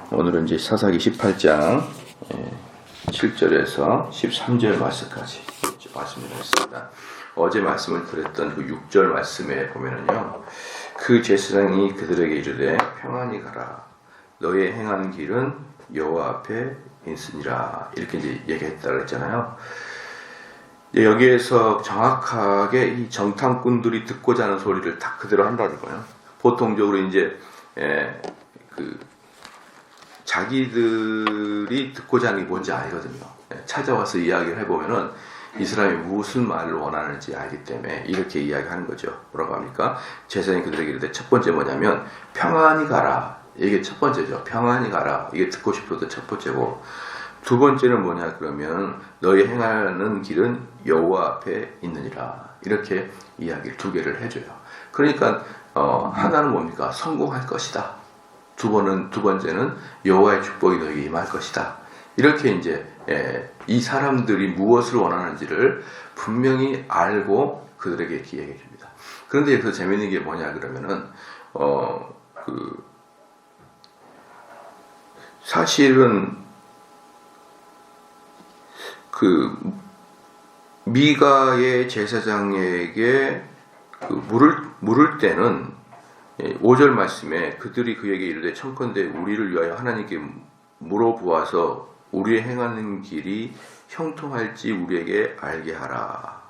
오늘은 이제 사사기 18장 7절에서 13절 말씀까지 말씀을 했습니다. 어제 말씀을 드렸던 그 6절 말씀에 보면은요, 그 제사장이 그들에게 이르되 평안히 가라, 너의 행하는 길은 여호와 앞에 있으니라, 이렇게 이제 얘기했다 그랬잖아요. 여기에서 정확하게 이 정탐꾼들이 듣고자 하는 소리를 다 그대로 한다는 거예요. 보통적으로 이제 자기들이 듣고자 하는 게 뭔지 알거든요. 찾아와서 이야기를 해보면은 이 사람이 무슨 말을 원하는지 알기 때문에 이렇게 이야기하는 거죠. 뭐라고 합니까? 제사장이 그들에게 이르되, 첫 번째 뭐냐면 평안히 가라, 이게 첫 번째죠. 평안히 가라, 이게 듣고 싶어도 첫 번째고, 두 번째는 뭐냐 그러면 너희 행하는 길은 여호와 앞에 있느니라, 이렇게 이야기를 두 개를 해줘요. 그러니까 하나는 뭡니까? 성공할 것이다. 두 번째는 여호와의 축복이 너에게 임할 것이다. 이렇게 이제 이 사람들이 무엇을 원하는지를 분명히 알고 그들에게 이렇게 얘기해 줍니다. 그런데 여기서 재밌는 게 뭐냐 그러면은 사실은 미가의 제사장에게 물을 때는 5절 말씀에 그들이 그에게 이르되, 청컨대 우리를 위하여 하나님께 물어보아서 우리의 행하는 길이 형통할지 우리에게 알게 하라.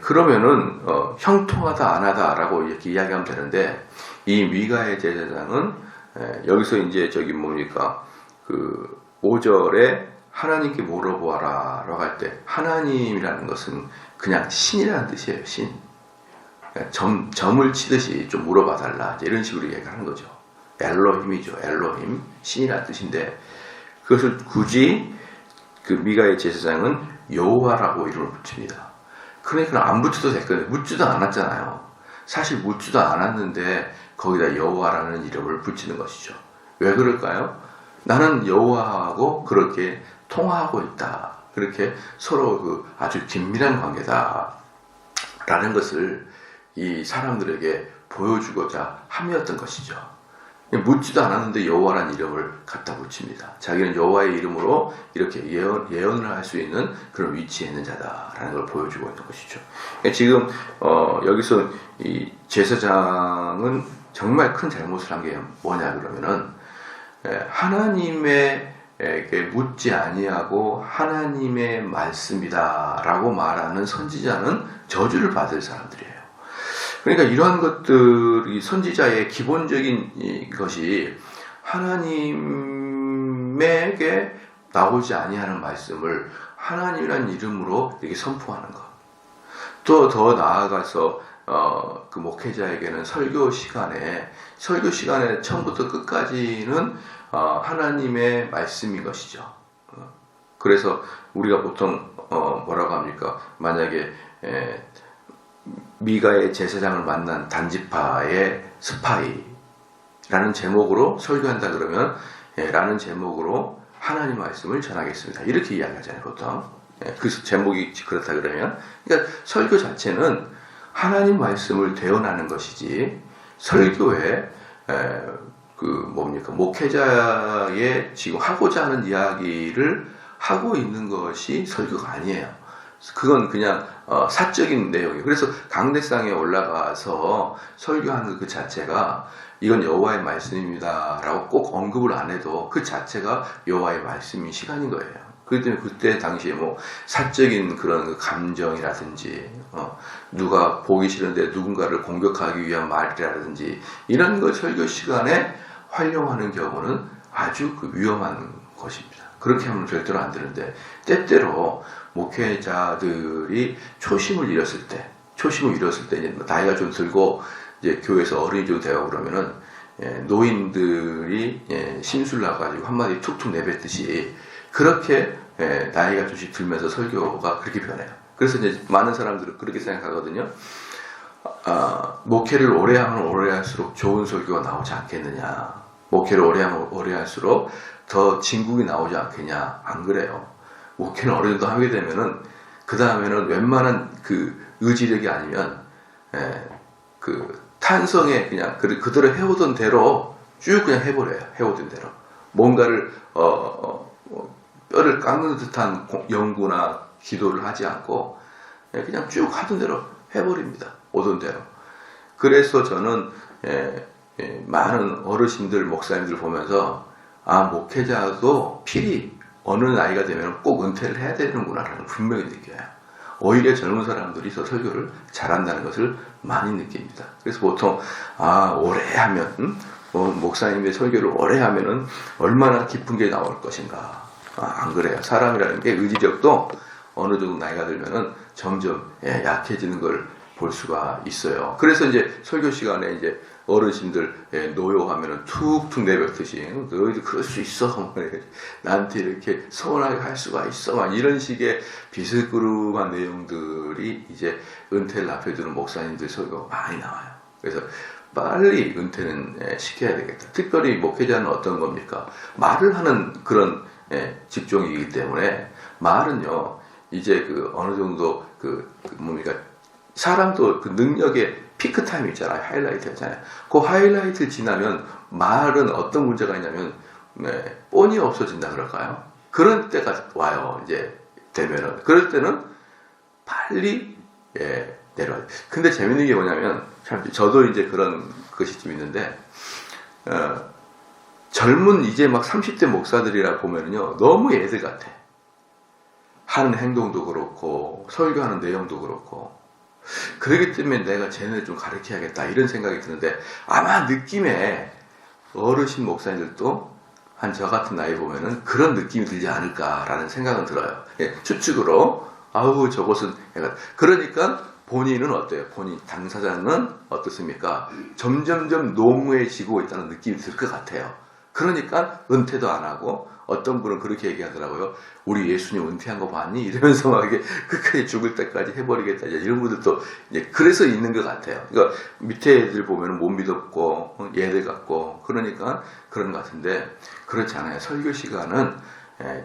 그러면은 형통하다 안 하다라고 이렇게 이야기하면 되는데, 이 미가의 제사장은 여기서 이제 뭡니까? 5절에 하나님께 물어보아라 라고 할 때, 하나님이라는 것은 그냥 신이라는 뜻이에요. 신. 점을 치듯이 좀 물어봐 달라, 이런 식으로 얘기하는 거죠. 엘로힘이죠. 엘로힘, 신이라는 뜻인데, 그것을 굳이 미가의 제사장은 여호와라고 이름을 붙입니다. 그러니까 안 붙여도 됐거든요. 묻지도 않았잖아요. 사실 묻지도 않았는데 거기다 여호와라는 이름을 붙이는 것이죠. 왜 그럴까요? 나는 여호와하고 그렇게 통화하고 있다, 그렇게 서로 아주 긴밀한 관계다 라는 것을 이 사람들에게 보여주고자 함이었던 것이죠. 묻지도 않았는데 여호와라는 이름을 갖다 붙입니다. 자기는 여호와의 이름으로 이렇게 예언을 할 수 있는 그런 위치에 있는 자다라는 걸 보여주고 있는 것이죠. 지금 여기서 이 제사장은 정말 큰 잘못을 한 게 뭐냐 그러면은, 하나님에게 묻지 아니하고 하나님의 말씀이다라고 말하는 선지자는 저주를 받을 사람들이에요. 그러니까 이러한 것들이 선지자의 기본적인 것이 하나님에게 나오지 아니하는 말씀을 하나님이라는 이름으로 이렇게 선포하는 것. 또 더 나아가서 그 목회자에게는 설교 시간에 처음부터 끝까지는 하나님의 말씀인 것이죠. 그래서 우리가 보통 뭐라고 합니까? 만약에 미가의 제사장을 만난 단지파의 스파이라는 제목으로 설교한다 그러면, 라는 제목으로 하나님 말씀을 전하겠습니다, 이렇게 이야기하잖아요, 보통. 그 제목이 그렇다 그러면, 그러니까 설교 자체는 하나님 말씀을 대언하는 것이지, 설교에 목회자의 지금 하고자 하는 이야기를 하고 있는 것이 설교가 아니에요. 그건 그냥 사적인 내용이에요. 그래서 강대상에 올라가서 설교하는 그 자체가 이건 여호와의 말씀입니다 라고 꼭 언급을 안 해도 그 자체가 여호와의 말씀인 시간인 거예요. 그렇기 때문에 그때 당시에 사적인 그런 감정이라든지 누가 보기 싫은데 누군가를 공격하기 위한 말이라든지 이런 걸 설교 시간에 활용하는 경우는 아주 위험한 것입니다. 그렇게 하면 절대로 안 되는데, 때때로 목회자들이 초심을 잃었을 때 이제 나이가 좀 들고 이제 교회에서 어른이 좀 되고 그러면은 노인들이 심술 나가지고 한마디 툭툭 내뱉듯이 그렇게 나이가 조금씩 들면서 설교가 그렇게 변해요. 그래서 이제 많은 사람들은 그렇게 생각하거든요. 목회를 오래 하면 오래 할수록 좋은 설교가 나오지 않겠느냐, 목회를 오래 하면 오래 할수록 더 진국이 나오지 않겠냐. 안 그래요. 목회는 어느 정도 하게 되면은 그 다음에는 웬만한 의지력이 아니면 탄성에 그냥 그대로 해오던 대로 쭉 그냥 해버려요. 해오던 대로. 뭔가를 뼈를 깎는 듯한 연구나 기도를 하지 않고 그냥 쭉 하던 대로 해버립니다. 오던 대로. 그래서 저는 많은 어르신들, 목사님들 보면서 목회자도 필히 어느 나이가 되면 꼭 은퇴를 해야 되는구나라는 분명히 느껴요. 오히려 젊은 사람들이 더 설교를 잘한다는 것을 많이 느낍니다. 그래서 보통 오래 하면 목사님의 설교를 오래 하면은 얼마나 기쁜 게 나올 것인가. 안 그래요. 사람이라는 게 의지력도 어느 정도 나이가 들면은 점점 약해지는 걸 볼 수가 있어요. 그래서 이제 설교 시간에 이제 어르신들 노여하면은 툭툭 내뱉듯이 너희도 그럴 수 있어. 나한테 이렇게 서운하게 할 수가 있어. 막 이런 식의 비스그름한 내용들이 이제 은퇴를 앞에 두는 목사님들 설교가 많이 나와요. 그래서 빨리 은퇴는 시켜야 되겠다. 특별히 목회자는 어떤 겁니까? 말을 하는 그런 직종이기 때문에 말은요 이제 어느 정도 뭡니까? 사람도 그 능력의 피크 타임 있잖아요. 하이라이트 있잖아요. 그 하이라이트를 지나면 말은 어떤 문제가 있냐면 뻔히 없어진다 그럴까요? 그런 때가 와요. 이제 되면은 그럴 때는 빨리 내려와요. 근데 재밌는 게 뭐냐면 참 저도 이제 그런 것이 좀 있는데 젊은 이제 막 30대 목사들이라 보면요 너무 애들 같아. 하는 행동도 그렇고 설교하는 내용도 그렇고. 그렇기 때문에 내가 쟤네를 좀 가르쳐야겠다 이런 생각이 드는데 아마 느낌에 어르신 목사님들도 한 저 같은 나이 보면은 그런 느낌이 들지 않을까라는 생각은 들어요. 추측으로 저것은 그러니까 본인은 어때요? 본인 당사자는 어떻습니까? 점점점 노무해지고 있다는 느낌이 들 것 같아요. 그러니까 은퇴도 안 하고 어떤 분은 그렇게 얘기하더라고요. 우리 예수님 은퇴한 거 봤니? 이러면서 막 이게 끝까지 죽을 때까지 해버리겠다. 이런 분들도 이제 그래서 있는 것 같아요. 그러니까 밑에 애들 보면 못 믿었고 얘들 같고 그러니까 그런 것 같은데 그렇지 않아요. 설교 시간은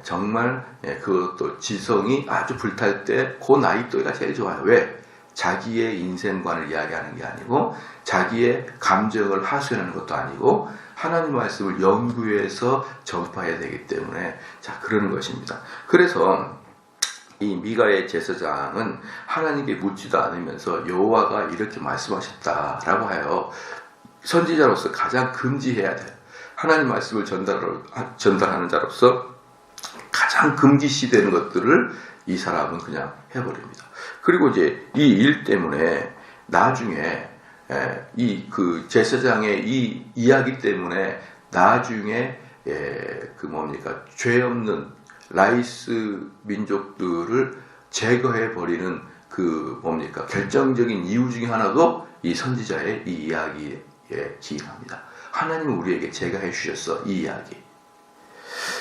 정말 그것도 지성이 아주 불탈 때 그 나이 또래가 제일 좋아요. 왜? 자기의 인생관을 이야기하는 게 아니고 자기의 감정을 하소연하는 것도 아니고 하나님 말씀을 연구해서 전파해야 되기 때문에 그러는 것입니다. 그래서 이 미가의 제사장은 하나님께 묻지도 않으면서 여호와가 이렇게 말씀하셨다라고 하여 선지자로서 가장 금지해야 돼요. 하나님 말씀을 전달하는 자로서 가장 금기시되는 것들을 이 사람은 그냥 해버립니다. 그리고 이제 이 일 때문에 나중에 제사장의 이 이야기 때문에 나중에 죄 없는 라이스 민족들을 제거해 버리는 결정적인 이유 중에 하나도 이 선지자의 이 이야기에 기인합니다. 하나님은 우리에게 제거해 주셨어. 이 이야기.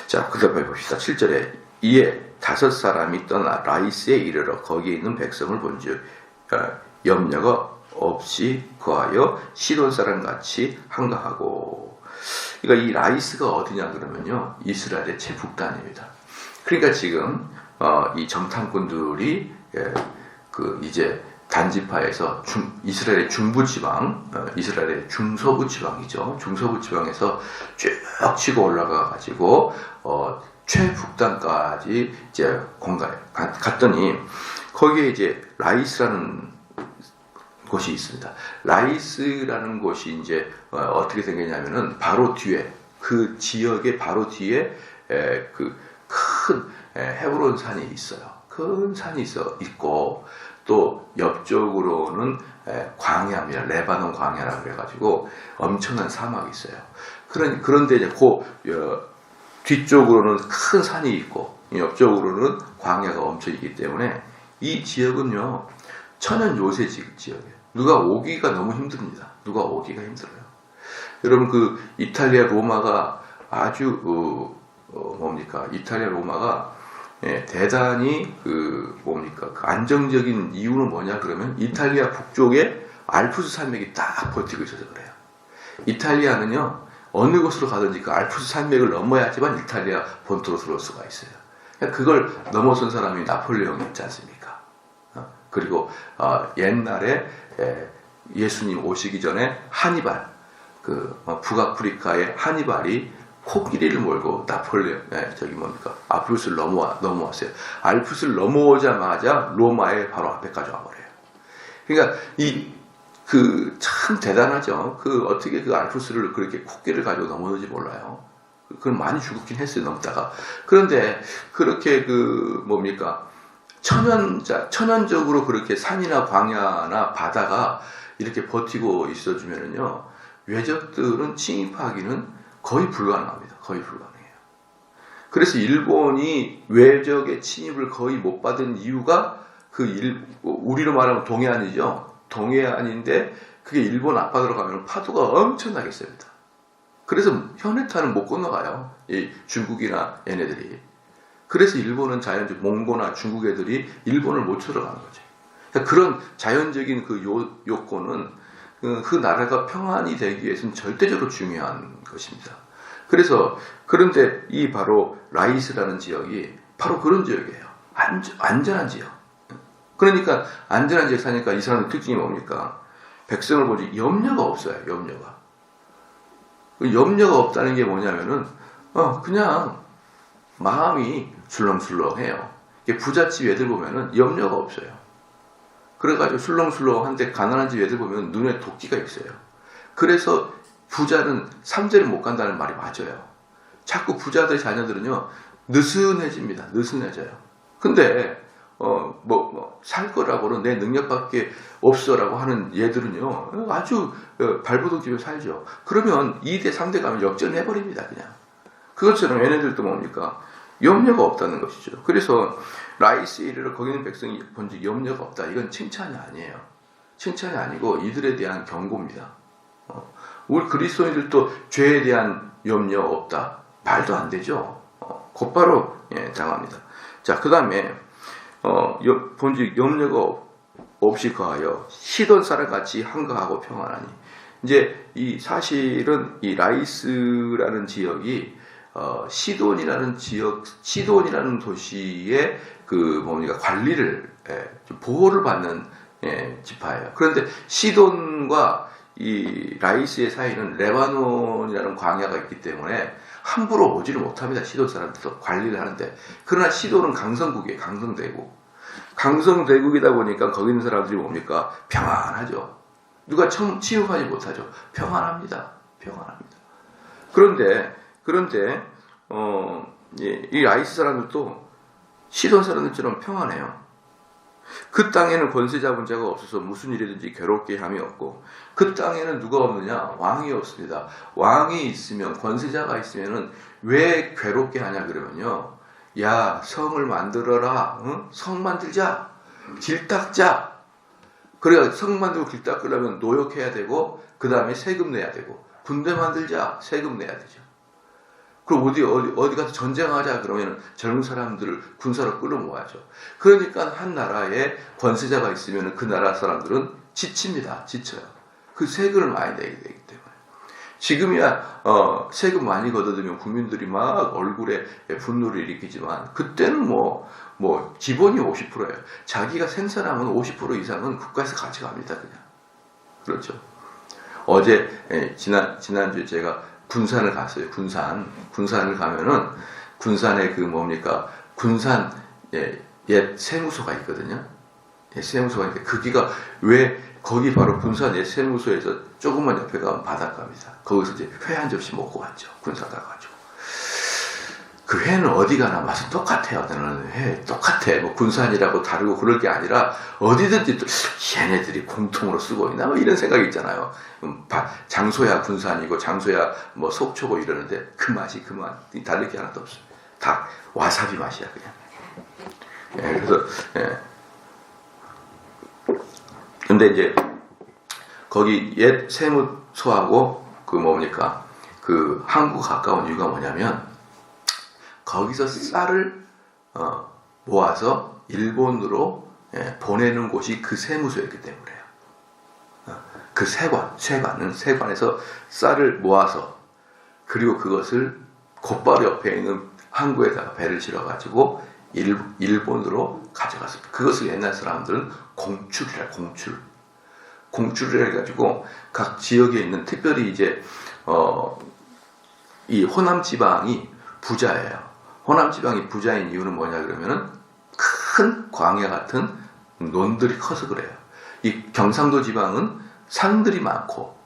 자, 그 다음에 봅시다. 7절에 이에 5 사람이 떠나 라이스에 이르러 거기에 있는 백성을 본즉 염려가 없이 거하여 시돈 사람 같이 한가하고. 그러니까 이 라이스가 어디냐 그러면요 이스라엘의 최북단입니다. 그러니까 지금 이 정탐꾼들이 이제 단지파에서 이스라엘의 중부지방, 이스라엘의 중서부 지방이죠. 중서부 지방에서 쭉 치고 올라가 가지고 최북단까지 이제 갔더니 거기에 이제 라이스라는 곳이 있습니다. 라이스라는 곳이 이제 어떻게 생겼냐면은 바로 뒤에 그 지역의 바로 뒤에 큰 헤브론 산이 있어요. 큰 산이 있고 또 옆쪽으로는 광야입니다. 레바논 광야라고 그래가지고 엄청난 사막이 있어요. 그런데 이제 뒤쪽으로는 큰 산이 있고 옆쪽으로는 광야가 엄청 있기 때문에 이 지역은요 천연 요새 지역이에요. 누가 오기가 너무 힘듭니다. 누가 오기가 힘들어요. 여러분 이탈리아 로마가 아주 이탈리아 로마가 대단히 안정적인 이유는 뭐냐 그러면 이탈리아 북쪽에 알프스 산맥이 딱 버티고 있어서 그래요. 이탈리아는요 어느 곳으로 가든지 그 알프스 산맥을 넘어야지만 이탈리아 본토로 들어올 수가 있어요. 그걸 넘어선 사람이 나폴레옹이 있지 않습니까? 그리고 옛날에 예수님 오시기 전에 하니발 북아프리카의 하니발이 코끼리를 몰고 나폴레옹, 알프스를 넘어왔어요. 알프스를 넘어오자마자 로마의 바로 앞에까지 와버려요. 그러니까 참 대단하죠. 어떻게 알프스를 그렇게 코끼리를 가지고 넘어오는지 몰라요. 그건 많이 죽었긴 했어요, 넘다가. 그런데 그렇게 천연적으로 그렇게 산이나 광야나 바다가 이렇게 버티고 있어주면은요, 외적들은 침입하기는 거의 불가능합니다. 거의 불가능해요. 그래서 일본이 외적의 침입을 거의 못 받은 이유가 우리로 말하면 동해안이죠. 동해안인데 그게 일본 앞바다로 가면 파도가 엄청나게 셉니다. 그래서 현해탄은 못 건너가요. 이 중국이나 얘네들이. 그래서 일본은 몽고나 중국 애들이 일본을 못 쳐들어가는 거죠. 그러니까 그런 자연적인 요건은 그 나라가 평안이 되기 위해서는 절대적으로 중요한 것입니다. 그런데 바로 라이스라는 지역이 바로 그런 지역이에요. 안전한 지역. 그러니까 안전한 지역 사니까 이 사람의 특징이 뭡니까? 백성을 보지 염려가 없어요. 염려가 없다는 게 뭐냐면은 그냥 마음이 술렁술렁해요. 부잣집 애들 보면은 염려가 없어요. 그래가지고 술렁술렁한데 가난한 집 애들 보면 눈에 도끼가 있어요. 그래서 부자는 삼재를 못 간다는 말이 맞아요. 자꾸 부자들의 자녀들은요 느슨해집니다. 느슨해져요. 근데 살 거라고는 내 능력밖에 없어라고 하는 얘들은요 아주 발버둥 집에 살죠. 그러면 2대 3대 가면 역전해버립니다. 그냥. 그것처럼 얘네들도 뭡니까? 염려가 없다는 것이죠. 그래서 라이스에 이르러 거기 있는 백성이 본즉 염려가 없다. 이건 칭찬이 아니에요. 칭찬이 아니고 이들에 대한 경고입니다. 우리 그리스도인들도 죄에 대한 염려 없다. 말도 안 되죠. 곧바로 당합니다. 자, 그 다음에 본즉 염려가 없이 거하여 시돈 사람같이 한가하고 평안하니. 이제 사실은 이 라이스라는 지역이 시돈이라는 도시의 관리를 보호를 받는 지파예요. 그런데 시돈과 이 라이스의 사이는 레바논이라는 광야가 있기 때문에 함부로 오지를 못합니다. 시돈 사람들도 관리를 하는데. 그러나 시돈은 강성국이에요. 강성대국이다 보니까 거기 있는 사람들이 뭡니까? 평안하죠. 누가 침입하지 못하죠. 평안합니다. 그런데 이 라이스 사람들도 시돈 사람들처럼 평안해요. 그 땅에는 권세 잡은 자가 없어서 무슨 일이든지 괴롭게 함이 없고, 그 땅에는 누가 없느냐? 왕이 없습니다. 왕이 있으면, 권세자가 있으면은 왜 괴롭게 하냐 그러면요, 야, 성을 만들어라. 응? 성 만들자. 길 닦자. 그래야 성 만들고 길 닦으려면 노역해야 되고, 그 다음에 세금 내야 되고, 군대 만들자. 세금 내야 되죠. 그럼 어디 가서 전쟁하자 그러면 젊은 사람들을 군사로 끌어모아야죠. 그러니까 한 나라에 권세자가 있으면 그 나라 사람들은 지쳐요. 그 세금을 많이 내게 되기 때문에. 지금이야 세금 많이 걷어들면 국민들이 막 얼굴에 분노를 일으키지만, 그때는 뭐 기본이 50%예요. 자기가 생산하면 50% 이상은 국가에서 가져갑니다. 그냥. 그렇죠. 어제 지난주에 제가 군산을 갔어요. 군산을 가면은 군산에 군산 옛 세무소가 있거든요. 옛 세무소가 있는데 거기가 왜 거기 바로 군산 옛 세무소에서 조금만 옆에 가면 바닷가입니다. 거기서 이제 회 한 접시 먹고 왔죠. 군산 가가지고. 그 회는 어디 가나 맛은 똑같아요. 나는 회 똑같아. 뭐 군산이라고 다르고 그럴 게 아니라 어디든지 또 얘네들이 공통으로 쓰고 있나 뭐 이런 생각이 있잖아요. 장소야 군산이고 장소야 뭐 속초고 이러는데 그 맛이 다를 게 하나도 없어요. 다 와사비 맛이야 그냥. 그래서 근데 이제 거기 옛 세무소하고 한국 가까운 이유가 뭐냐면, 거기서 쌀을 모아서 일본으로 보내는 곳이 그 세무소였기 때문에요. 그 세관에서 쌀을 모아서, 그리고 그것을 곧바로 옆에 있는 항구에다가 배를 실어가지고 일본으로 가져갔습니다. 그것을 옛날 사람들은 공출이라 공출. 공출을 해가지고 각 지역에 있는 특별히 이제 이 호남 지방이 부자예요. 호남 지방이 부자인 이유는 뭐냐 그러면은 큰 광야 같은 논들이 커서 그래요. 이 경상도 지방은 산들이 많고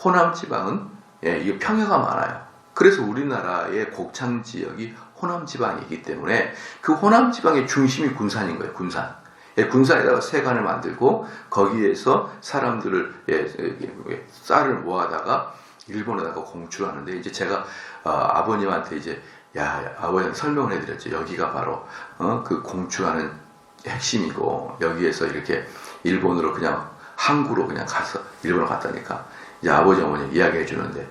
호남 지방은 이게 평야가 많아요. 그래서 우리나라의 곡창 지역이 호남 지방이기 때문에 그 호남 지방의 중심이 군산인 거예요. 군산. 군산에다가 세관을 만들고 거기에서 사람들을 쌀을 모아다가 일본에다가 공출하는데 이제 제가 아버님한테 이제 아버지한테 설명을 해드렸죠. 여기가 바로 그 공출하는 핵심이고 여기에서 이렇게 일본으로 그냥 항구로 그냥 가서 일본으로 갔다니까 이제 아버지 어머니 이야기해 주는데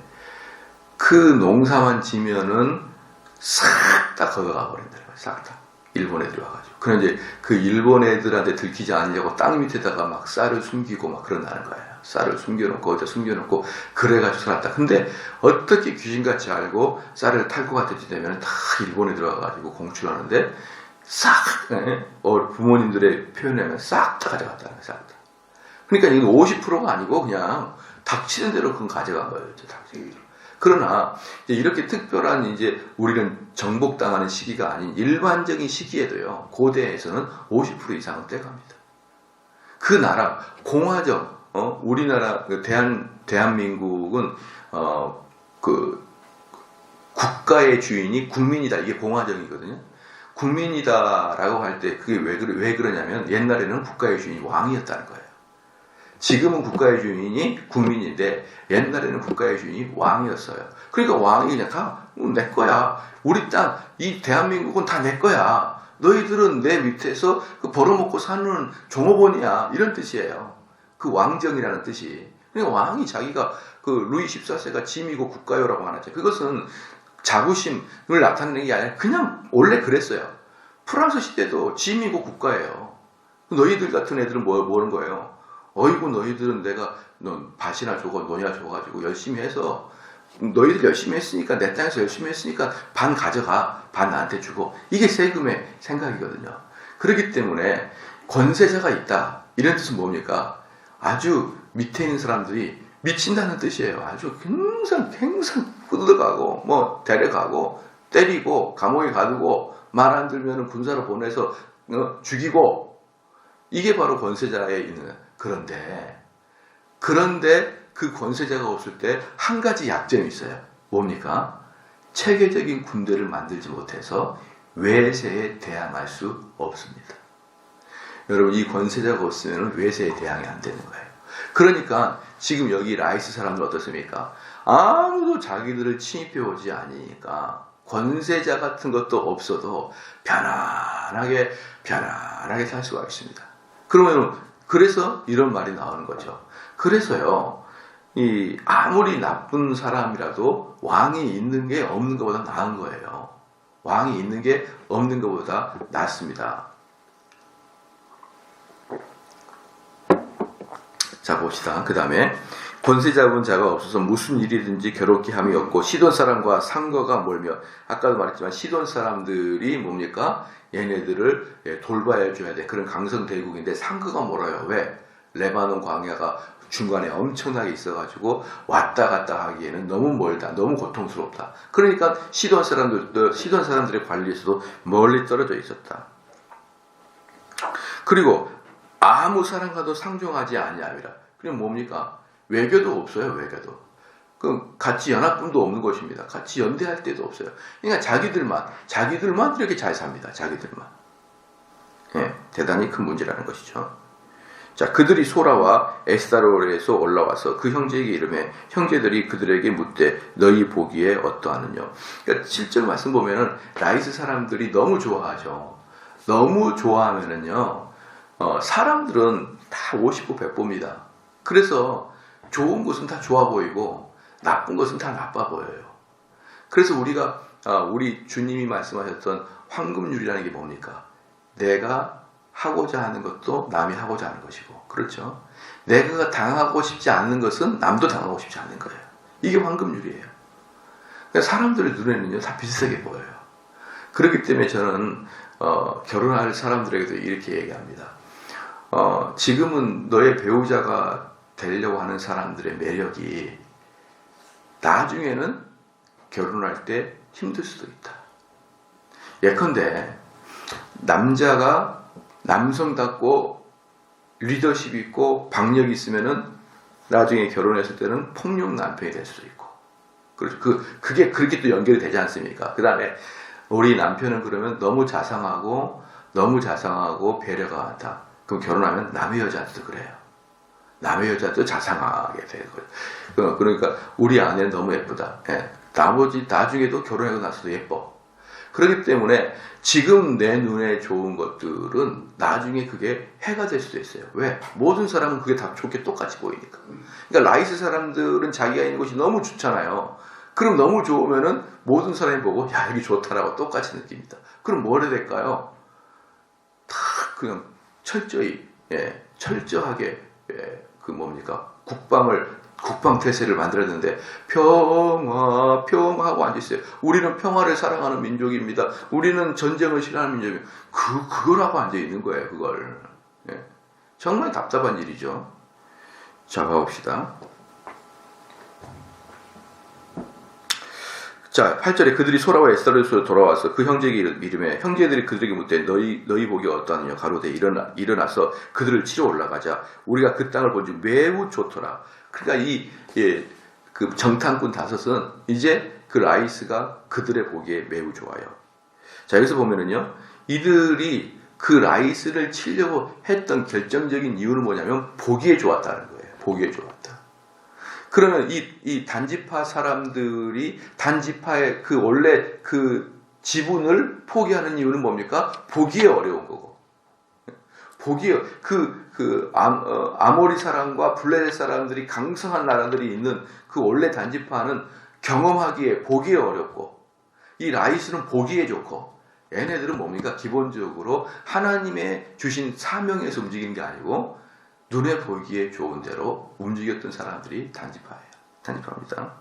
그 농사만 지면은 싹 다 걷어가 버린다. 싹 다. 일본 애들이 와가지고. 그런데 그 일본 애들한테 들키지 않으려고 땅 밑에다가 막 쌀을 숨기고 막 그런다는 거예요. 쌀을 숨겨놓고 어디 숨겨놓고 그래가지고 살았다. 근데 어떻게 귀신같이 알고 쌀을 탈 것 같았지 되면 다 일본에 들어가가지고 공출하는데 싹 부모님들의 표현하면 싹 다 가져갔다는 거예요. 싹 다. 그러니까 이건 50%가 아니고 그냥 닥치는 대로 그건 가져간 거예요. 닥치는 대로. 그러나 이렇게 특별한 이제 우리는 정복당하는 시기가 아닌 일반적인 시기에도요 고대에서는 50% 이상은 떼갑니다. 그 나라 공화정 우리나라 대한민국은 그 국가의 주인이 국민이다 이게 공화정이거든요. 국민이다라고 할 때 그게 왜 그러냐면 옛날에는 국가의 주인이 왕이었다는 거예요. 지금은 국가의 주인이 국민인데 옛날에는 국가의 주인이 왕이었어요. 그러니까 왕이 그냥 다 내 거야. 우리 땅, 이 대한민국은 다 내 거야. 너희들은 내 밑에서 그 벌어먹고 사는 종업원이야. 이런 뜻이에요. 그 왕정이라는 뜻이. 그러니까 왕이 자기가 그 루이 14세가 짐이고 국가요라고 하죠. 그것은 자부심을 나타내는 게 아니라 그냥 원래 그랬어요. 프랑스 시대도 짐이고 국가예요. 너희들 같은 애들은 뭐 하는 거예요? 어이구 너희들은 내가 밭이나 주고 논이나 줘가지고 열심히 해서 너희들 열심히 했으니까 내 땅에서 열심히 했으니까 반 가져가 반 나한테 주고 이게 세금의 생각이거든요. 그렇기 때문에 권세자가 있다 이런 뜻은 뭡니까? 아주 밑에 있는 사람들이 미친다는 뜻이에요. 아주 항상 꾸들어가고 뭐 데려가고 때리고 감옥에 가두고 말 안 들면 군사로 보내서 죽이고 이게 바로 권세자에 있는 그런데 그 권세자가 없을 때 한 가지 약점이 있어요. 뭡니까? 체계적인 군대를 만들지 못해서 외세에 대항할 수 없습니다. 여러분 이 권세자가 없으면 외세에 대항이 안 되는 거예요. 그러니까 지금 여기 라이스 사람들 어떻습니까? 아무도 자기들을 침입해 오지 않으니까 권세자 같은 것도 없어도 편안하게 살 수가 있습니다. 그러면 그래서 이런 말이 나오는 거죠. 그래서요, 아무리 나쁜 사람이라도 왕이 있는 게 없는 것보다 나은 거예요. 왕이 있는 게 없는 것보다 낫습니다. 자, 봅시다. 그 다음에 권세 잡은 자가 없어서 무슨 일이든지 괴롭게 함이 없고 시돈 사람과 상거가 몰며 아까도 말했지만 시돈 사람들이 뭡니까? 얘네들을 돌봐야 줘야 돼. 그런 강성 대국인데 상거가 멀어요. 왜? 레바논 광야가 중간에 엄청나게 있어가지고 왔다 갔다 하기에는 너무 멀다. 너무 고통스럽다. 그러니까 시돈 사람들의 관리에서도 멀리 떨어져 있었다. 그리고 아무 사람과도 상종하지 아니하리라. 그럼 뭡니까? 외교도 없어요. 외교도. 그 같이 연합군도 없는 것입니다. 같이 연대할 때도 없어요. 그러니까 자기들만 이렇게 잘 삽니다. 자기들만. 예, 대단히 큰 문제라는 것이죠. 자, 그들이 소라와 에스다롤에서 올라와서 그 형제에게 이르매 형제들이 그들에게 묻되 너희 보기에 어떠하느냐. 그러니까 실제로 말씀 보면은 라이스 사람들이 너무 좋아하죠. 너무 좋아하면은요, 사람들은 다 50보 100보입니다. 그래서 좋은 것은 다 좋아 보이고 나쁜 것은 다 나빠 보여요. 그래서 우리 주님이 말씀하셨던 황금률이라는 게 뭡니까? 내가 하고자 하는 것도 남이 하고자 하는 것이고, 그렇죠? 내가 당하고 싶지 않는 것은 남도 당하고 싶지 않는 거예요. 이게 황금률이에요. 그러니까 사람들의 눈에는요 다 비슷하게 보여요. 그렇기 때문에 저는 결혼할 사람들에게도 이렇게 얘기합니다. 지금은 너의 배우자가 되려고 하는 사람들의 매력이 나중에는 결혼할 때 힘들 수도 있다. 예컨대 남자가 남성답고 리더십 있고 박력이 있으면은 나중에 결혼했을 때는 폭력 남편이 될 수도 있고, 그게 그렇게 또 연결이 되지 않습니까? 그 다음에 우리 남편은 그러면 너무 자상하고 배려가 많다. 그럼 결혼하면 남의 여자도 그래요. 남의 여자도 자상하게 되는 거예요. 그러니까 우리 아내는 너무 예쁘다. 예. 나중에도 결혼하고 나서도 예뻐. 그렇기 때문에 지금 내 눈에 좋은 것들은 나중에 그게 해가 될 수도 있어요. 왜? 모든 사람은 그게 다 좋게 똑같이 보이니까. 그러니까 라이스 사람들은 자기가 있는 곳이 너무 좋잖아요. 그럼 너무 좋으면은 모든 사람이 보고 야 여기 좋다라고 똑같이 느낍니다. 그럼 뭘 해야 될까요? 다 그냥 철저히 철저하게 국방 태세를 만들었는데 평화하고 앉아있어요. 우리는 평화를 사랑하는 민족입니다. 우리는 전쟁을 싫어하는 민족입니다. 그걸 하고 앉아있는 거예요. 그걸. 정말 답답한 일이죠. 자, 가봅시다. 자, 8절에 그들이 소라와 에스더에서 돌아와서 그 형제에게 이르매 형제들이 그들에게 묻되 너희 복이 어떠하느냐 가로되 일어나서 그들을 치러 올라가자. 우리가 그 땅을 본즉 매우 좋더라. 그러니까 그 정탐꾼 다섯은 이제 그 라이스가 그들의 보기에 매우 좋아요. 자, 여기서 보면은요, 이들이 그 라이스를 치려고 했던 결정적인 이유는 뭐냐면 보기에 좋았다는 거예요. 보기에 좋았다. 그러면 이 단지파 사람들이 단지파의 그 원래 그 지분을 포기하는 이유는 뭡니까? 보기에 어려운 거고. 보기에 아모리 사람과 블레셋 사람들이 강성한 나라들이 있는 그 원래 단지파는 경험하기에 보기에 어렵고, 이 라이스는 보기에 좋고, 얘네들은 뭡니까? 기본적으로 하나님의 주신 사명에서 움직이는 게 아니고 눈에 보기에 좋은 대로 움직였던 사람들이 단지파입니다.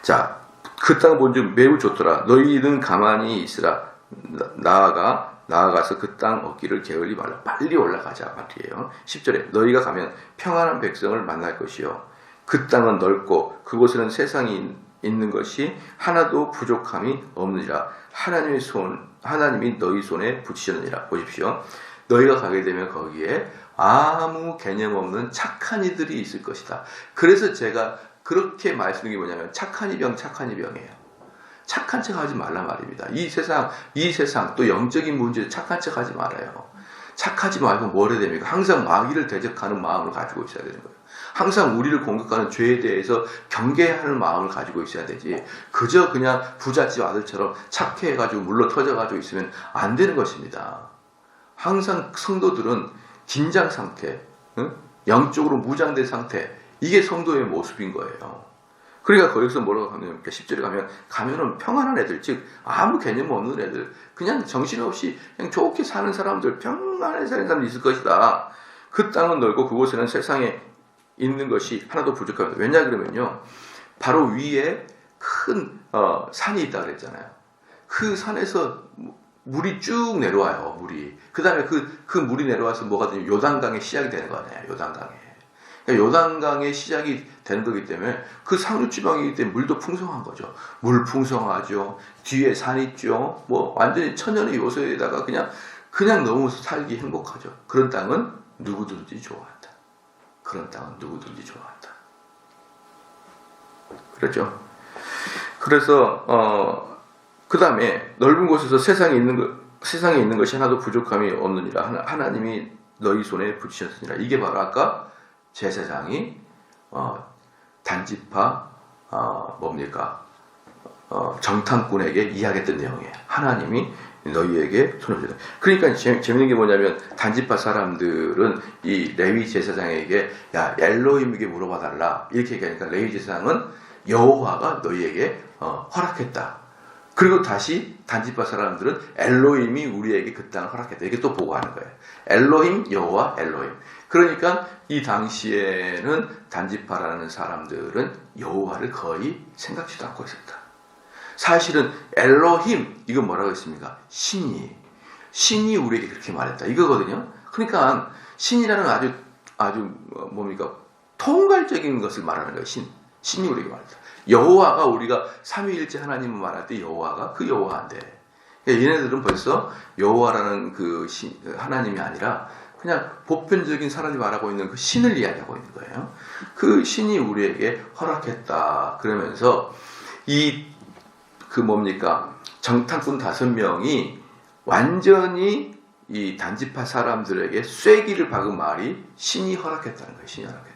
자, 그 땅 본즉 매우 좋더라. 너희는 가만히 있으라. 나아가서 그 땅 얻기를 게을리 말라. 빨리 올라가자 말이에요. 10절에 너희가 가면 평안한 백성을 만날 것이요. 그 땅은 넓고 그곳에는 세상이 있는 것이 하나도 부족함이 없느니라. 하나님이 너희 손에 붙이셨느니라. 보십시오. 너희가 가게 되면 거기에 아무 개념 없는 착한 이들이 있을 것이다. 그래서 제가 그렇게 말씀드린 게 뭐냐면 착한 이병이에요. 착한 척 하지 말라 말입니다. 이 세상 또 영적인 문제에 착한 척 하지 말아요. 착하지 말고 뭘 해야 됩니까? 항상 마귀를 대적하는 마음을 가지고 있어야 되는 거예요. 항상 우리를 공격하는 죄에 대해서 경계하는 마음을 가지고 있어야 되지. 그저 그냥 부잣집 아들처럼 착해가지고 물러 터져가지고 있으면 안 되는 것입니다. 항상 성도들은 긴장 상태, 영적으로 무장된 상태, 이게 성도의 모습인 거예요. 그러니까 거기서 뭐라고 하냐면 10절에 가면은 평안한 애들, 즉 아무 개념 없는 애들, 그냥 정신없이 그냥 좋게 사는 사람들, 평안하게 사는 사람이 있을 것이다. 그 땅은 넓고 그곳에는 세상에 있는 것이 하나도 부족합니다. 왜냐 그러면요, 바로 위에 큰 산이 있다 그랬잖아요. 그 산에서 물이 쭉 내려와요. 그 다음에 그 물이 내려와서 뭐가 되냐면 요단강의 시작이 되는 거 아니에요. 그러니까 요단강의 시작이 되는 거기 때문에 그 상류지방이기 때문에 물도 풍성한 거죠. 물 풍성하죠. 뒤에 산 있죠. 뭐 완전히 천연의 요소에다가 그냥 너무 살기 행복하죠. 그런 땅은 누구든지 좋아한다. 그렇죠. 그래서 그 다음에 넓은 곳에서 세상에 있는 것이 하나도 부족함이 없느니라. 하나님이 너희 손에 붙이셨으니라. 이게 바로 아까 제사장이 단지파 정탐꾼에게 이야기했던 내용이에요. 하나님이 너희에게 손을 주셨다. 그러니까 재밌는 게 뭐냐면 단지파 사람들은 이 레위 제사장에게 야 엘로힘에게 물어봐 달라 이렇게 얘기하니까 레위 제사장은 여호와가 너희에게 허락했다. 그리고 다시 단지파 사람들은 엘로힘이 우리에게 그 땅을 허락했다. 이렇게 또 보고하는 거예요. 엘로힘, 여호와, 엘로힘. 그러니까 이 당시에는 단지파라는 사람들은 여호와를 거의 생각지도 않고 있었다. 사실은 엘로힘, 이건 뭐라고 했습니까? 신이 우리에게 그렇게 말했다. 이거거든요. 그러니까 신이라는 아주 아주 뭡니까 통괄적인 것을 말하는 거예요. 신이 우리에게 말합니다. 여호와가 우리가 삼위일체 하나님을 말할 때 여호와가 그 여호와인데 얘네들은 벌써 여호와라는 그 하나님이 아니라 그냥 보편적인 사람이 말하고 있는 그 신을 이야기하고 있는 거예요. 그 신이 우리에게 허락했다. 그러면서 그 뭡니까 정탐꾼 5명이 완전히 이 단지파 사람들에게 쐐기를 박은 말이 신이 허락했다는 거예요. 신이 허락했다.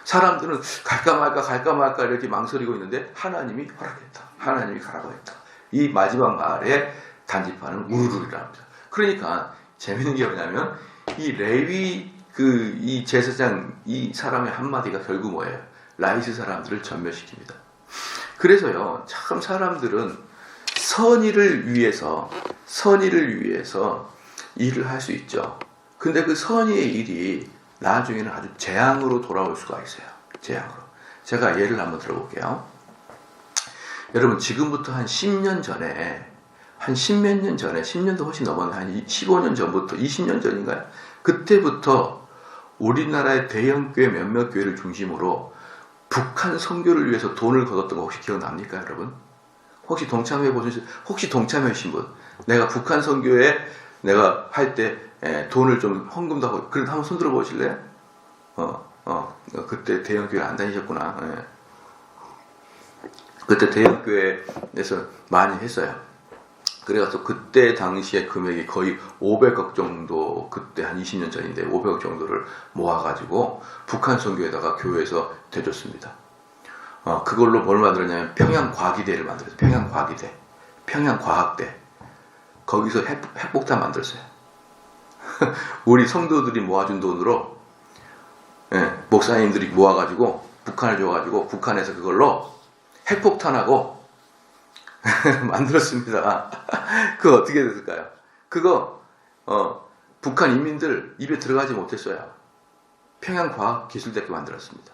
사람들은 갈까 말까 이렇게 망설이고 있는데 하나님이 허락했다. 하나님이 가라고 했다. 이 마지막 말에 단지파는 우르르이라 합니다. 그러니까 재밌는 게 뭐냐면 이 레위 이 제사장 이 사람의 한마디가 결국 뭐예요? 라이스 사람들을 전멸시킵니다. 그래서요, 참 사람들은 선의를 위해서 일을 할 수 있죠. 근데 그 선의의 일이 나중에는 아주 재앙으로 돌아올 수가 있어요. 재앙으로. 제가 예를 한번 들어볼게요. 여러분, 지금부터 한 10년 전에, 한 10몇 년 전에, 10년도 훨씬 넘었는데, 한 15년 전부터, 20년 전인가요? 그때부터 우리나라의 대형교회 몇몇 교회를 중심으로 북한 선교를 위해서 돈을 걷었던 거 혹시 기억납니까, 여러분? 혹시 동참해 보신 분? 내가 북한 선교에 내가 할 때 돈을 좀 헌금도 하고, 그래도 한번 손 들어 보실래요? 그때 대형교회 안 다니셨구나. 예. 그때 대형교회에서 많이 했어요. 그래서 그때 당시에 금액이 거의 500억 정도, 그때 한 20년 전인데 500억 정도를 모아가지고 북한 선교에다가 교회에서 대줬습니다. 그걸로 뭘 만들었냐면 평양과기대를 만들었어요. 평양과기대, 평양과학대. 거기서 핵폭탄 만들었어요. 우리 성도들이 모아준 돈으로 목사님들이 모아가지고 북한을 줘가지고 북한에서 그걸로 핵폭탄하고 만들었습니다. 그거 어떻게 됐을까요? 그거 북한 인민들 입에 들어가지 못했어요. 평양과학기술대학교 만들었습니다.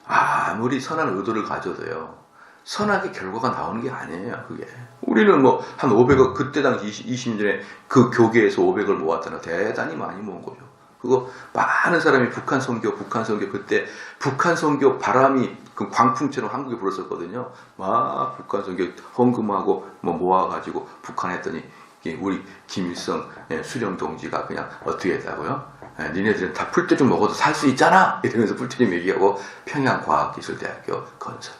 아무리 선한 의도를 가져도요, 선하게 결과가 나오는 게 아니에요. 그게 우리는 뭐 한 500억, 그때 당시 20년 전에 그 교계에서 500을 모았다는 대단히 많이 모은 거죠. 그거 많은 사람이 북한 선교 그때 북한 선교 바람이 그 광풍처럼 한국에 불었었거든요. 막 북한 선교 헌금하고 뭐 모아가지고 북한 했더니 우리 김일성 수령 동지가 그냥 어떻게 했다고요? 니네들은 다 풀떼 좀 먹어도 살 수 있잖아 이러면서 풀떼 먹이하고 평양과학기술대학교 건설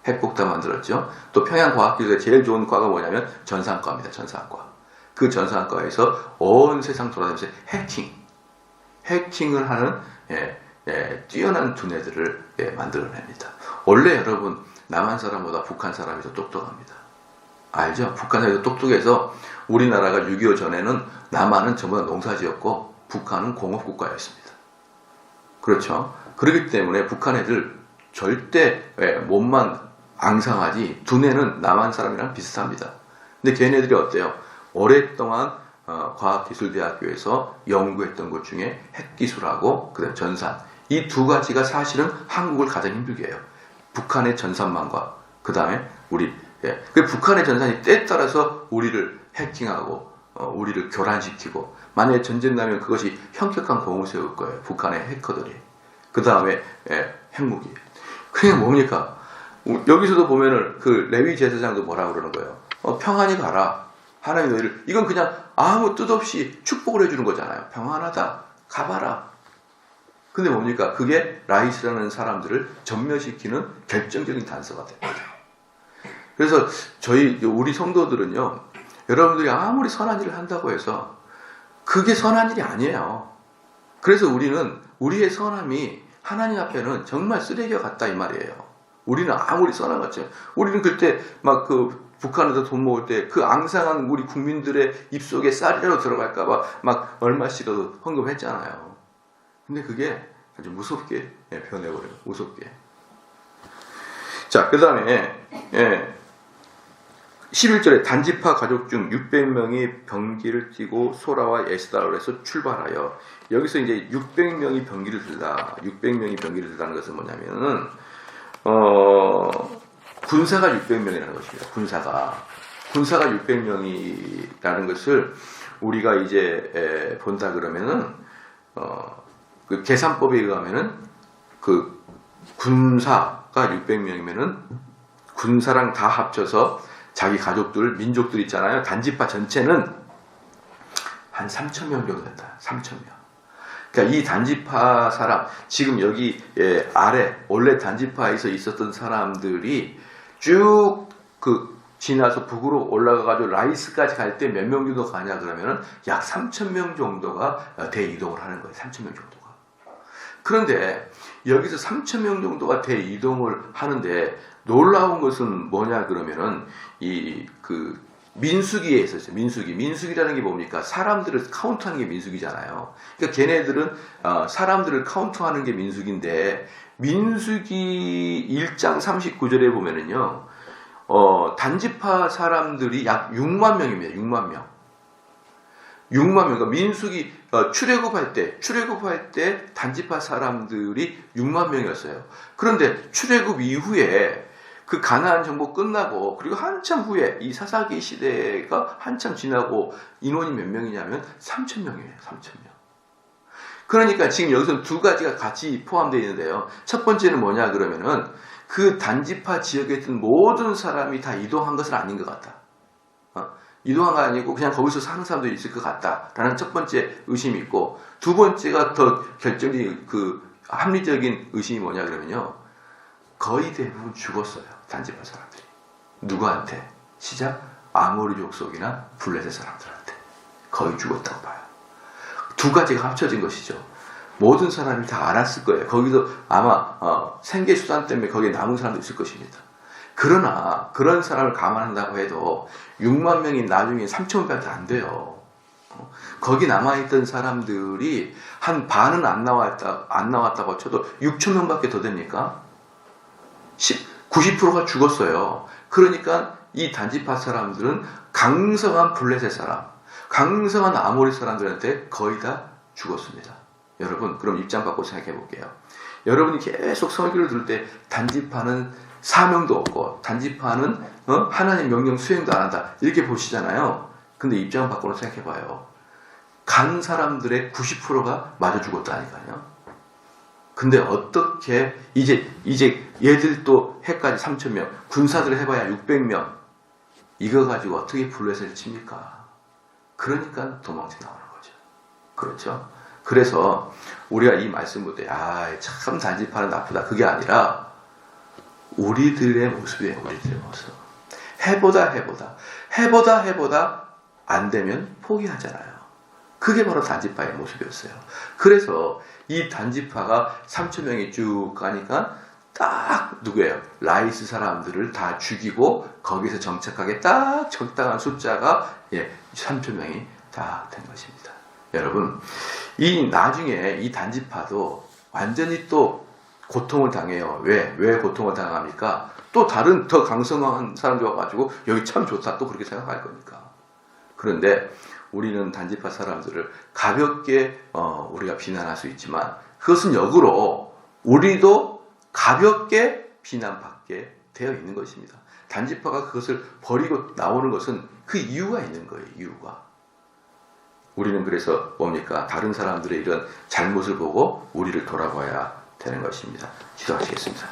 핵폭탄 만들었죠. 또 평양과학기술대 제일 좋은 과가 뭐냐면 전산과입니다. 전산과. 그 전산과에서 온 세상 돌아다니면서 해킹을 하는 뛰어난 두뇌들을 만들어냅니다. 원래 여러분 남한 사람보다 북한 사람이 더 똑똑합니다. 알죠? 북한 사람이 더 똑똑해서 우리나라가 6.25 전에는 남한은 전부 다 농사지었고 북한은 공업국가였습니다. 그렇죠? 그렇기 때문에 북한 애들 절대 몸만 앙상하지 두뇌는 남한 사람이랑 비슷합니다. 근데 걔네들이 어때요? 오랫동안 과학기술대학교에서 연구했던 것 중에 핵기술하고 그다음 전산 이 두 가지가 사실은 한국을 가장 힘들게 해요. 북한의 전산망과 그 다음에 우리 그 북한의 전산이 때에 따라서 우리를 해킹하고 우리를 교란시키고 만약에 전쟁 나면 그것이 현격한 공을 세울 거예요. 북한의 해커들이. 그 다음에 핵무기. 그게 뭡니까? 여기서도 보면은 그 레위 제사장도 뭐라고 그러는 거예요. 평안히 가라. 하나님 너희를 이건 그냥 아무 뜻 없이 축복을 해주는 거잖아요. 평안하다. 가봐라. 근데 뭡니까? 그게 라이스라는 사람들을 전멸시키는 결정적인 단서가 됩니다. 그래서 우리 성도들은요, 여러분들이 아무리 선한 일을 한다고 해서 그게 선한 일이 아니에요. 그래서 우리는 우리의 선함이 하나님 앞에는 정말 쓰레기와 같다 이 말이에요. 우리는 아무리 선한 것 같지만 우리는 그때 막 북한에서 돈 모을 때 그 앙상한 우리 국민들의 입속에 쌀이라도 들어갈까봐 막 얼마씩이라도 헌금했잖아요. 근데 그게 아주 무섭게 변해버려요. 무섭게. 자, 그 다음에 11절에 단지파 가족 중 600명이 병기를 띠고 소라와 에스다로 해서 출발하여 여기서 이제 600명이 병기를 들다. 600명이 병기를 들다는 것은 뭐냐면은 군사가 600명이라는 것입니다. 군사가 600명이라는 것을 우리가 이제 본다 그러면은 그 계산법에 의하면은 그 군사가 600명이면은 군사랑 다 합쳐서 자기 가족들, 민족들 있잖아요. 단지파 전체는 한 3,000명 정도 된다. 3,000명. 그러니까 이 단지파 사람, 지금 여기 아래 원래 단지파에서 있었던 사람들이 쭉 그 지나서 북으로 올라가가지고 라이스까지 갈 때 몇 명 정도 가냐 그러면은 약 3,000명 정도가 대이동을 하는 거예요. 3,000명 정도가. 그런데 여기서 3,000명 정도가 대이동을 하는데 놀라운 것은 뭐냐 그러면은 이 그 민수기에 있었어요. 민수기라는 게 뭡니까? 사람들을 카운트하는 게 민수기잖아요. 그러니까 걔네들은 사람들을 카운트하는 게 민수기인데 민수기 1장 39절에 보면은요. 단지파 사람들이 약 6만 명입니다. 6만 명. 6만 명. 그러니까 민수기 출애굽할 때 단지파 사람들이 6만 명이었어요. 그런데 출애굽 이후에 그 가나안 정복 끝나고 그리고 한참 후에 이 사사기 시대가 한참 지나고 인원이 몇 명이냐면 3,000명이에요. 3,000명. 그러니까 지금 여기서 두 가지가 같이 포함되어 있는데요. 첫 번째는 뭐냐 그러면은 그 단지파 지역에 있던 모든 사람이 다 이동한 것은 아닌 것 같다. 이동한 거 아니고 그냥 거기서 사는 사람도 있을 것 같다라는 첫 번째 의심이 있고, 두 번째가 더 결정적인 그 합리적인 의심이 뭐냐 그러면요. 거의 대부분 죽었어요. 단지파 사람들이. 누구한테? 시작 아모리 족속이나 블레셋 사람들한테 거의 죽었다고 봐요. 두 가지가 합쳐진 것이죠. 모든 사람이 다 알았을 거예요. 거기서 아마 생계수단 때문에 거기에 남은 사람도 있을 것입니다. 그러나 그런 사람을 감안한다고 해도 6만 명이 나중에 3,000명밖에 안 돼요. 거기 남아있던 사람들이 한 반은 안 나왔다고 쳐도 6,000명밖에 더 됩니까? 90%가 죽었어요. 그러니까 이 단지파 사람들은 강성한 블레셋 사람, 강성한 아모리 사람들한테 거의 다 죽었습니다. 여러분, 그럼 입장 바꿔 생각해 볼게요. 여러분이 계속 설교를 들을 때 단지파는 사명도 없고 단지파는 하나님 명령 수행도 안 한다 이렇게 보시잖아요. 근데 입장 바꿔 생각해 봐요. 간 사람들의 90%가 맞아 죽었다니까요. 근데 어떻게 이제 얘들도 해까지 3,000명, 군사들 해봐야 600명 이거 가지고 어떻게 블레셋을 칩니까? 그러니까 도망쳐 나오는 거죠. 그렇죠? 그래서 우리가 이 말씀 볼 때 참 단지파는 나쁘다 그게 아니라 우리들의 모습이에요. 우리들의 모습. 해보다 안 되면 포기하잖아요. 그게 바로 단지파의 모습이었어요. 그래서 이 단지파가 3,000명이 쭉 가니까 딱 누구예요? 라이스 사람들을 다 죽이고 거기서 정착하게 딱 적당한 숫자가 3,000명이 다 된 것입니다. 여러분, 이 나중에 이 단지파도 완전히 또 고통을 당해요. 왜 고통을 당합니까? 또 다른 더 강성한 사람들 와가지고 여기 참 좋다 또 그렇게 생각할 거니까. 그런데 우리는 단지파 사람들을 가볍게 우리가 비난할 수 있지만 그것은 역으로 우리도 가볍게 비난받게 되어 있는 것입니다. 단지파가 그것을 버리고 나오는 것은 그 이유가 있는 거예요. 이유가. 우리는 그래서 뭡니까? 다른 사람들의 이런 잘못을 보고 우리를 돌아봐야 되는 것입니다. 기도하시겠습니다.